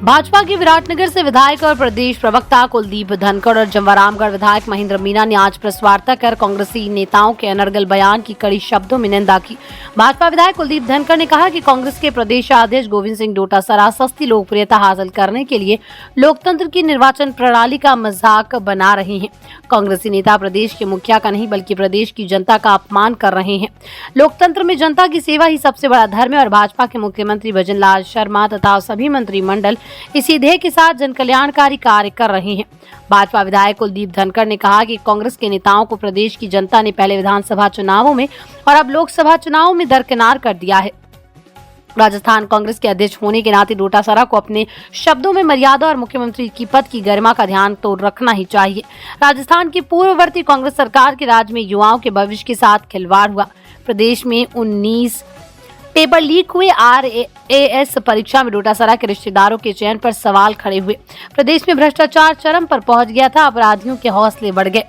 भाजपा के विराटनगर से विधायक और प्रदेश प्रवक्ता कुलदीप धनखड़ और जमवारामगढ़ विधायक महेंद्र मीना ने आज प्रेस वार्ता कर कांग्रेसी नेताओं के अनर्गल बयान की कड़ी शब्दों में निंदा की। भाजपा विधायक कुलदीप धनखड़ ने कहा कि कांग्रेस के प्रदेश अध्यक्ष गोविंद सिंह डोटासरा सस्ती लोकप्रियता हासिल करने के लिए लोकतंत्र की निर्वाचन प्रणाली का मजाक बना रहे हैं। कांग्रेसी नेता प्रदेश के मुखिया का नहीं बल्कि प्रदेश की जनता का अपमान कर रहे हैं। लोकतंत्र में जनता की सेवा ही सबसे बड़ा धर्म है और भाजपा के मुख्यमंत्री भजन लाल शर्मा तथा सभी मंत्रिमंडल इसी ध्येय के साथ जनकल्याणकारी कार्य कर रहे हैं। भाजपा विधायक कुलदीप धनखड़ ने कहा कि कांग्रेस के नेताओं को प्रदेश की जनता ने पहले विधानसभा चुनावों में और अब लोकसभा चुनावों में दरकिनार कर दिया है। राजस्थान कांग्रेस के अध्यक्ष होने के नाते डोटासरा को अपने शब्दों में मर्यादा और मुख्यमंत्री की पद की गरिमा का ध्यान तो रखना ही चाहिए। राजस्थान की पूर्ववर्ती कांग्रेस सरकार के राज में युवाओं के भविष्य के साथ खिलवाड़ हुआ। प्रदेश में 19 पेपर लीक हुए। RAS परीक्षा में डोटासरा के रिश्तेदारों के चयन पर सवाल खड़े हुए। प्रदेश में भ्रष्टाचार चरम पर पहुंच गया था। अपराधियों के हौसले बढ़ गए।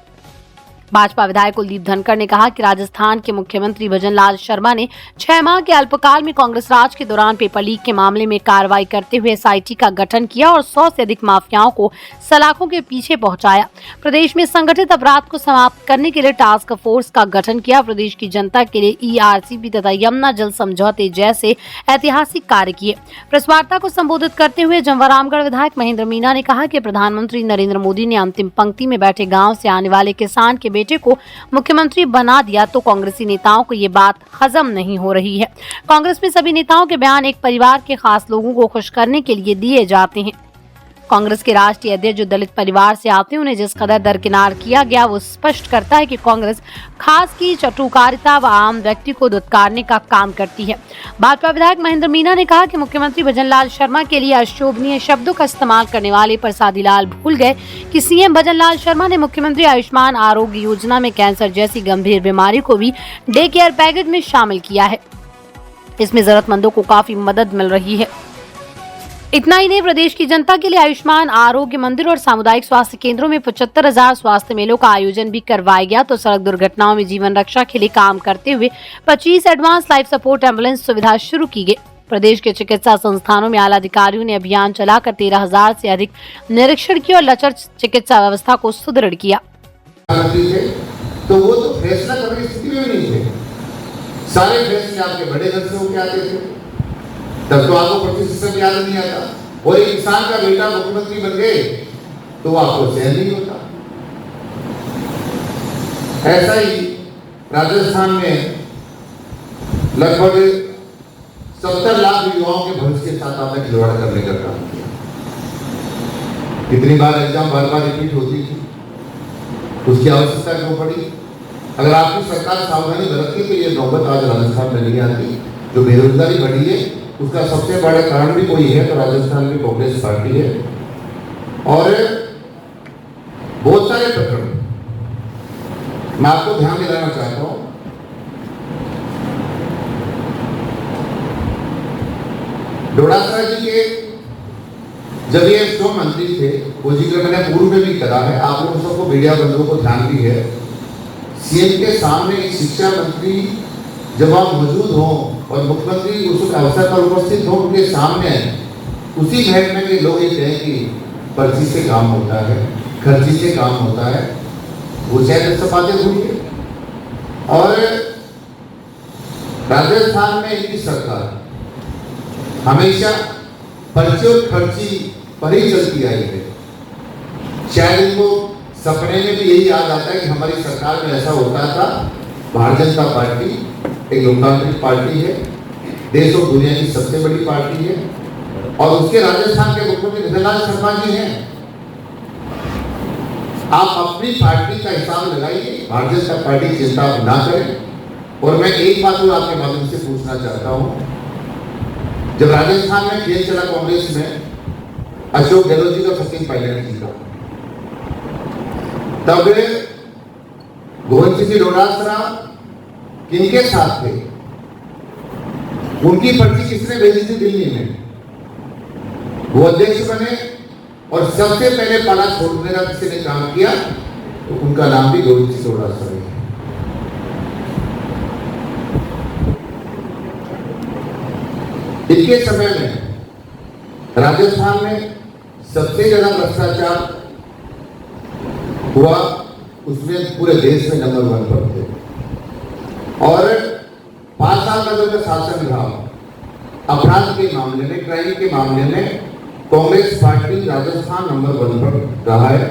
भाजपा विधायक कुलदीप धनखड़ ने कहा कि राजस्थान के मुख्यमंत्री भजन लाल शर्मा ने 6 माह के अल्पकाल में कांग्रेस राज के दौरान पेपर लीक के मामले में कार्रवाई करते हुए SIT का गठन किया और 100 से अधिक माफियाओं को सलाखों के पीछे पहुंचाया। प्रदेश में संगठित अपराध को समाप्त करने के लिए टास्क फोर्स का गठन किया। प्रदेश की जनता के लिए ERCP तथा यमुना जल समझौते जैसे ऐतिहासिक कार्य किए। प्रेस वार्ता को संबोधित करते हुए जमवारामगढ़ विधायक महेंद्र मीना ने कहा कि प्रधानमंत्री नरेंद्र मोदी ने अंतिम पंक्ति में बैठे गाँव से आने वाले किसान के बेटे को मुख्यमंत्री बना दिया तो कांग्रेसी नेताओं को ये बात हजम नहीं हो रही है। कांग्रेस में सभी नेताओं के बयान एक परिवार के खास लोगों को खुश करने के लिए दिए जाते हैं। कांग्रेस के राष्ट्रीय अध्यक्ष जो दलित परिवार से आते हैं उन्हें जिस कदर दरकिनार किया गया वो स्पष्ट करता है कि कांग्रेस खास की चटुकारिता व आम व्यक्ति को दुत्कारने का काम करती है। भाजपा विधायक महेंद्र मीना ने कहा कि मुख्यमंत्री भजन लाल शर्मा के लिए अशोभनीय शब्दों का इस्तेमाल करने वाले प्रसादी लाल भूल गए कि CM भजन लाल शर्मा ने मुख्यमंत्री आयुष्मान आरोग्य योजना में कैंसर जैसी गंभीर बीमारी को भी डे केयर पैकेज में शामिल किया है। इसमें जरूरतमंदों को काफी मदद मिल रही है। इतना ही नहीं, प्रदेश की जनता के लिए आयुष्मान आरोग्य मंदिर और सामुदायिक स्वास्थ्य केंद्रों में 75,000 स्वास्थ्य मेलों का आयोजन भी करवाया गया। तो सड़क दुर्घटनाओं में जीवन रक्षा के लिए काम करते हुए 25 एडवांस लाइफ सपोर्ट एम्बुलेंस सुविधा शुरू की गई। प्रदेश के चिकित्सा संस्थानों में आला अधिकारियों ने अभियान चलाकर 13,000 से अधिक निरीक्षण किए और लचर चिकित्सा व्यवस्था को सुदृढ़ किया। तो वो तो फैसला करने की स्थिति में नहीं थे। सारे फैसले आपके बड़े घर से होके आते थे। तब तो आपको 25% याद नहीं आता और एक किसान का बेटा मुख्यमंत्री बन गए तो आपको सहन नहीं होता। ऐसा ही राजस्थान में लगभग 70 लाख युवाओं के भविष्य के साथ आपने खिलवाड़ करने का काम किया। कितनी बार एग्जाम बार रिपीट होती थी, उसकी आवश्यकता क्यों पड़ी? अगर आपकी सरकार सावधानी बरतती तो ये नौबत आज राजस्थान में नहीं आती। जो बेरोजगारी बढ़ी है उसका सबसे बड़ा कारण भी कोई है तो राजस्थान में कांग्रेस पार्टी है। और बहुत सारे प्रकरण मैं आपको ध्यान दिलाना चाहता हूं। डोटासरा जी के जब ये जो मंत्री थे वो जिक्र मैंने पूर्व में भी करा है, आप लोगों सबको मीडिया बंधुओं को ध्यान भी है। CM के सामने एक शिक्षा मंत्री जब आप मौजूद हो और मुख्यमंत्री उस अवसर पर उपस्थित हो, उनके सामने उसी महकमे के लोग ये कहें कि पर्ची से काम होता है, खर्ची से काम होता है, वो शायद सब बातें हुई है। और राजस्थान में इनकी सरकार हमेशा पर्ची और खर्ची पर ही चलती आई है। शायद इनको सपने में भी यही याद आता है कि हमारी सरकार में ऐसा होता था। भारतीय जनता पार्टी एक लोकतांत्रिक पार्टी है, देश और दुनिया की सबसे बड़ी पार्टी है और उसके राजस्थान के मुख्यमंत्री भजन लाल शर्मा जी हैं। आप अपनी पार्टी का हिसाब लगाइए, भारतीय जनता पार्टी की चिंता ना करें। और मैं एक बात और आपके माध्यम से पूछना चाहता हूं, जब राजस्थान में खेल चला कांग्रेस में अशोक गहलोत जी का सचिन पायलट जी का, तब गोविंद सिंह डोटासरा किनके साथ थे? उनकी पर्ची किसने भेजी थी दिल्ली में? वो अध्यक्ष बने और सबसे पहले पाला छोड़ने का किसी ने काम किया तो उनका नाम भी गोविंद सिंह डोटासरा है। इनके समय में राजस्थान में सबसे ज्यादा भ्रष्टाचार हुआ, उसमें पूरे देश में नंबर 1 पर थे। और 5 साल का जो शासन रहा, अपराध के मामले में, क्राइम के मामले में कांग्रेस पार्टी राजस्थान नंबर 1 पर रहा है।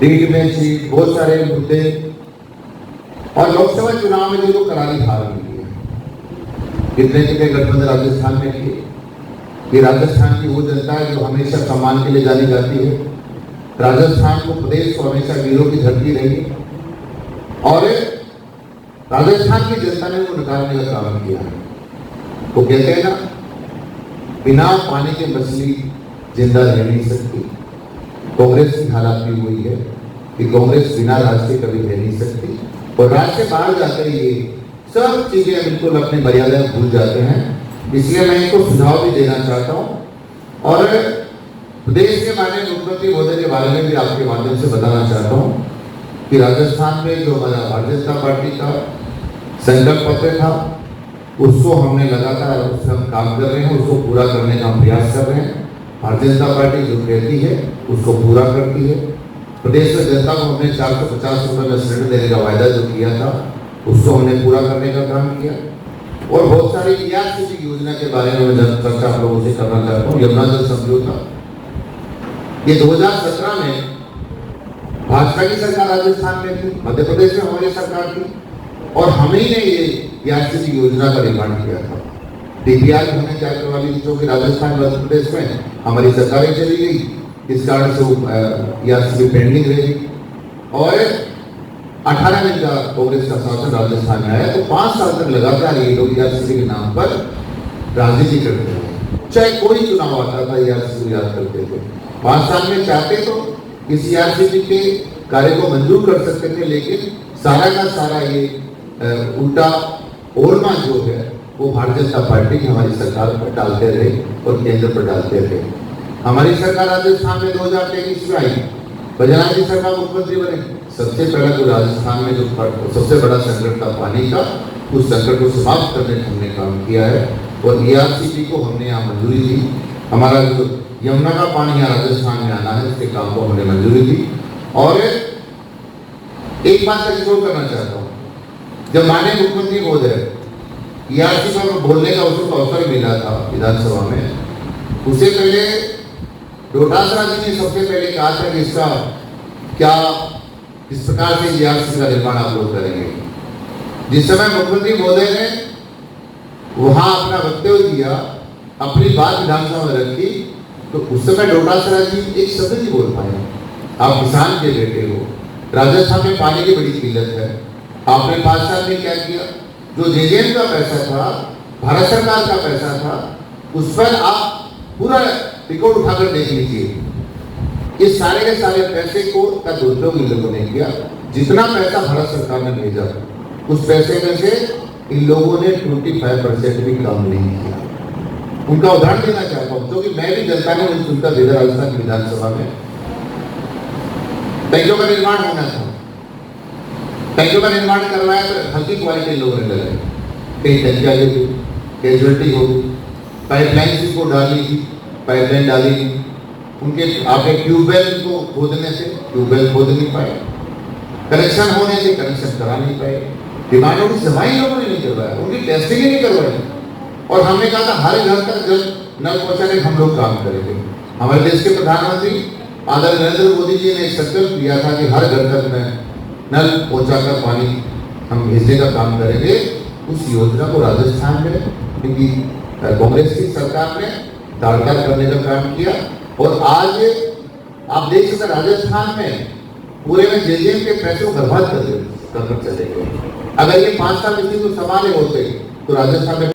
रीट में चीट, बहुत सारे मुद्दे, और लोकसभा चुनाव में जो करारी हार मिली है, कितने कितने गठबंधन राजस्थान में किए। ये राजस्थान की वो जनता है जो हमेशा सम्मान के लिए जानी जाती है। राजस्थान को, प्रदेश को हमेशा वीरों की धरती रही, और राजस्थान की जनता ने वो निकालने का काम किया है। वो कहते हैं ना, बिना पानी के मछली जिंदा रह नहीं सकती। कांग्रेस की हालत भी हुई है कि कांग्रेस बिना राज के कभी रह नहीं सकती, और राज से बाहर जाकर ये सब चीजें बिल्कुल अपनी मर्यादा भूल जाते हैं। इसलिए मैं इनको सुझाव भी देना चाहता हूँ, और प्रदेश के माननीय मुख्यमंत्री महोदय के बारे में भी आपके माध्यम से बताना चाहता हूँ कि राजस्थान में जो हमारा भारतीय जनता पार्टी का संकल्प पत्र था, उसको हमने लगातार उस हम काम कर रहे हैं, उसको पूरा करने का हम प्रयास कर रहे हैं। भारतीय जनता पार्टी जो कहती है उसको पूरा करती है। प्रदेश में जनता को हमने 450 रुपये में सिलेंडर देने का वायदा जो किया था, उसको हमने पूरा करने का काम किया। और बहुत सारी ERCP योजना के बारे में मैं चर्चा आप लोगों से करना चाहता हूँ। यमुना जल समझौता, ये 2017 में भाजपा की सरकार राजस्थान में थी, मध्य प्रदेश में हमारी सरकार थी, और हम ही ने ये ERCP योजना का निर्माण किया था। DPR हमने क्या करवा ली, जो कि राजस्थान मध्य प्रदेश में हमारी सरकारें चली गई, इस कारण से ERCP पेंडिंग रही। और 18 दिन का कांग्रेस का शासन राजस्थान में आया, तो 5 साल तक लगातार ये लोग ERCP के नाम पर राजनीति करते हैं। चाहे कोई चुनाव आता था, ERCP याद करते थे। 5 साल में चाहते तो इस ERCP के कार्य को मंजूर कर सकते थे, लेकिन सारा का सारा ये उल्टा ओरमा जो है वो भारतीय जनता पार्टी की हमारी सरकार पर डालते रहे और केंद्र पर डालते रहे। हमारी सरकार राजस्थान में 2023 में आई, बजरंग जी सरकार मुख्यमंत्री बने। सबसे पहला जो राजस्थान में जो सबसे बड़ा संकट था पानी का, उस संकट को समाप्त करने का हमने काम किया है, और ERCP को हमने यहाँ मंजूरी दी। हमारा जो यमुना का पानी यहाँ राजस्थान में आना है, उसके काम को हमने मंजूरी दी। और एक बात का जिक्र करना चाहता हूँ, जब माननीय मुख्यमंत्री महोदय ERCP पर बोलने का उसको अवसर मिला था विधानसभा में, उससे पहले डोटासरा जी ने सबसे पहले कहा था कि इसका क्या, इस प्रकार से ERCP का निर्माण आप लोग करेंगे। जिस समय मुख्यमंत्री महोदय ने वहां अपना वक्तव्य दिया, अपनी बात विधानसभा में रखी, तो उस समय डोटासरा जी एक शब्द नहीं बोल पाए। आप किसान के बेटे हो, राजस्थान में पानी की बड़ी किल्लत है, आपने 5 साल में क्या किया? जो JJM का पैसा था, भारत सरकार का पैसा था, उस पर आप पूरा रिकॉर्ड उठाकर देख लीजिए। इस सारे के सारे पैसे को का दुरुपयोग इन लोगों ने किया। जितना पैसा भारत सरकार ने भेजा, उस पैसे में से इन लोगों ने 25% भी काम नहीं किया। उनका उदाहरण देना चाहता हूँ, क्योंकि मैं भी जनता ने मुझे सुनकर भेजा राजस्थान विधानसभा में। टैंकों का निर्माण होना था, टैंकों का निर्माण करवाया तो हल्की क्वालिटी लोगों ने लगाई, कहीं टंकियाँ गिरी, कैजुअलिटी हो गई, पाइपलाइन को डाली, पाइपलाइन डाली, उनके आपके ट्यूबवेल को खोदने से ट्यूबवेल खोद नहीं पाए, कनेक्शन होने से कनेक्शन करा नहीं पाए, डिमांडों की सफाई लोगों ने नहीं करवाया, उनकी टेस्टिंग ही नहीं करवाई। और हमने कहा था हर घर तक जल नल पहुंचाने का हम लोग काम करेंगे। हमारे देश के प्रधानमंत्री आदरणीय नरेंद्र मोदी जी ने एक संकल्प लिया था कि हर घर तक में नल पहुंचाकर पानी हम भेजने का काम करेंगे। उस योजना को राजस्थान में क्योंकि कांग्रेस की सरकार ने ताड़कार करने का काम किया, और आज आप देख सकते राजस्थान में पूरे में JJM के पैसे को बर्बाद कर चले गए। अगर ये 5 साल इसी को संभाले होते तो राजस्थान में